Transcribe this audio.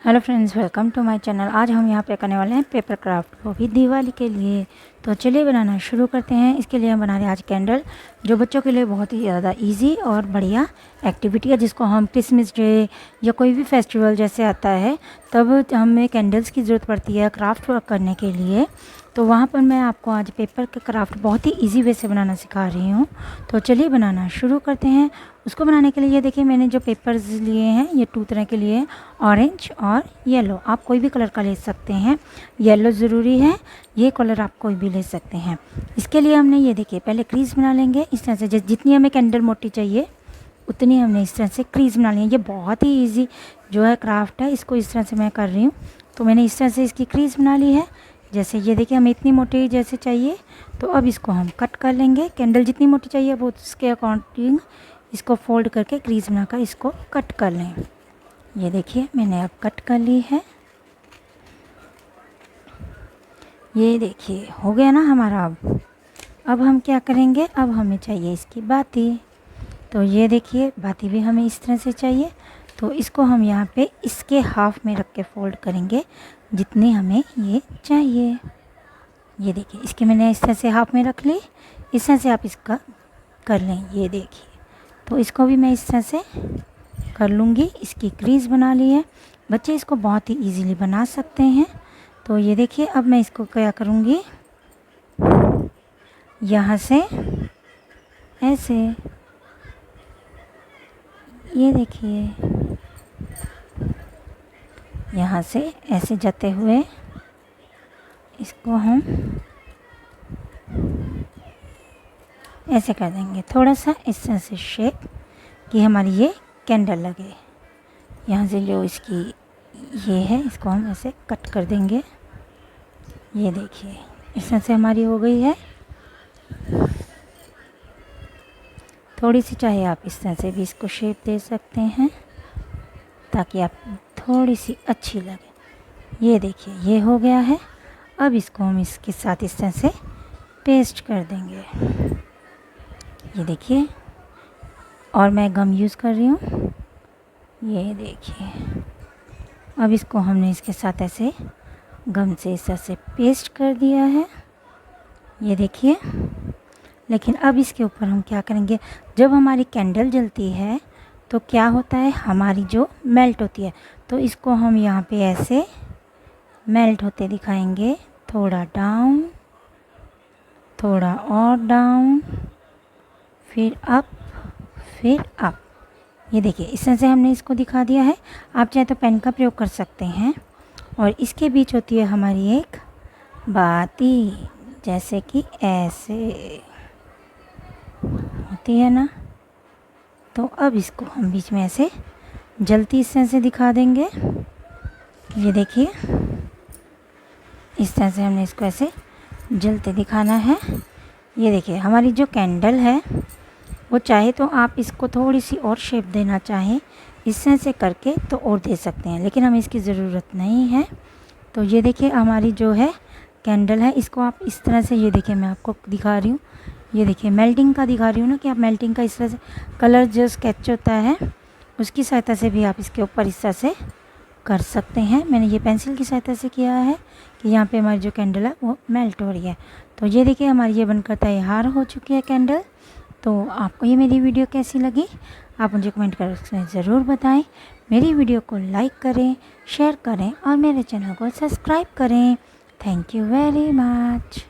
Hello friends, welcome to my channel. आज हम यहाँ पे करने वाले हैं पेपर क्राफ्ट, वो भी दिवाली के लिए। तो चलिए बनाना शुरू करते हैं। इसके लिए हम बना रहे हैं आज कैंडल, जो बच्चों के लिए बहुत ही ज़्यादा इजी और बढ़िया एक्टिविटी है, जिसको हम क्रिसमस डे या कोई भी फेस्टिवल जैसे आता है तब हमें कैंडल्स की ज़रूरत पड़ती है क्राफ्ट वर्क करने के लिए। तो वहाँ पर मैं आपको आज पेपर के क्राफ्ट बहुत ही इजी वे से बनाना सिखा रही हूँ। तो चलिए बनाना शुरू करते हैं। उसको बनाने के लिए ये देखिए, मैंने जो पेपर्स लिए हैं ये 2 तरह के लिए, ऑरेंज और येलो। आप कोई भी कलर का ले सकते हैं, येलो ज़रूरी है, ये कलर आप कोई भी ले सकते हैं। इसके लिए हमने ये देखिए पहले क्रीज बना लेंगे इस तरह से। जितनी हमें कैंडल मोटी चाहिए उतनी हमने इस तरह से क्रीज बना ली है। ये बहुत ही ईजी जो है क्राफ्ट है, इसको इस तरह से मैं कर रही हूँ। तो मैंने इस तरह से इसकी क्रीज बना ली है। जैसे ये देखिए हमें इतनी मोटी जैसे चाहिए, तो अब इसको हम कट कर लेंगे। कैंडल जितनी मोटी चाहिए वो उसके अकॉर्डिंग इसको फोल्ड करके क्रीज बनाकर इसको कट कर लें। ये देखिए मैंने अब कट कर ली है। ये देखिए हो गया ना हमारा। अब हम क्या करेंगे, अब हमें चाहिए इसकी बाती। तो ये देखिए बाती भी हमें इस तरह से चाहिए। तो इसको हम यहाँ पे इसके हाफ में रख के फोल्ड करेंगे जितनी हमें ये चाहिए। ये देखिए इसके मैंने इस तरह से हाफ में रख ली। इस तरह से आप इसका कर लें। ये देखिए, तो इसको भी मैं इस तरह से कर लूँगी। इसकी क्रीज बना ली है। बच्चे इसको बहुत ही इजीली बना सकते हैं। तो ये देखिए अब मैं इसको क्या करूँगी, यहाँ से ऐसे, ये देखिए यहाँ से ऐसे जाते हुए इसको हम ऐसे कर देंगे, थोड़ा सा इस तरह से शेप कि हमारी ये कैंडल लगे। यहाँ से जो इसकी ये है इसको हम ऐसे कट कर देंगे। ये देखिए इस तरह से हमारी हो गई है। थोड़ी सी चाहे आप इस तरह से भी इसको शेप दे सकते हैं ताकि आप थोड़ी सी अच्छी लगे। ये देखिए ये हो गया है। अब इसको हम इसके साथ इस तरह से पेस्ट कर देंगे। ये देखिए, और मैं गम यूज़ कर रही हूँ। ये देखिए अब इसको हमने इसके साथ ऐसे गम से इस तरह से पेस्ट कर दिया है। ये देखिए, लेकिन अब इसके ऊपर हम क्या करेंगे, जब हमारी कैंडल जलती है तो क्या होता है, हमारी जो मेल्ट होती है, तो इसको हम यहाँ पे ऐसे मेल्ट होते दिखाएंगे। थोड़ा डाउन, थोड़ा और डाउन, फिर अप, फिर अप। ये देखिए इस तरह से हमने इसको दिखा दिया है। आप चाहे तो पेन का प्रयोग कर सकते हैं। और इसके बीच होती है हमारी एक बाती, जैसे कि ऐसे होती है ना। तो अब इसको हम बीच में ऐसे जलती इस तरह से दिखा देंगे। ये देखिए इस तरह से हमने इसको ऐसे जलते दिखाना है। ये देखिए हमारी जो कैंडल है वो, चाहे तो आप इसको थोड़ी सी और शेप देना चाहें इस तरह से करके तो और दे सकते हैं, लेकिन हमें इसकी ज़रूरत नहीं है। तो ये देखिए हमारी जो है कैंडल है, इसको आप इस तरह से, ये देखिए मैं आपको दिखा रही हूँ। ये देखिए मेल्टिंग का दिखा रही हूँ ना, कि आप मेल्टिंग का इस तरह से कलर जो स्केच होता है उसकी सहायता से भी आप इसके ऊपर इस तरह से कर सकते हैं। मैंने ये पेंसिल की सहायता से किया है कि यहाँ पे हमारी जो कैंडल है वो मेल्ट हो रही है। तो ये देखिए हमारी ये बनकर तैयार हो चुकी है कैंडल। तो आपको ये मेरी वीडियो कैसी लगी आप मुझे कमेंट कर ज़रूर बताएं। मेरी वीडियो को लाइक करें, शेयर करें और मेरे चैनल को सब्सक्राइब करें। Thank you very much.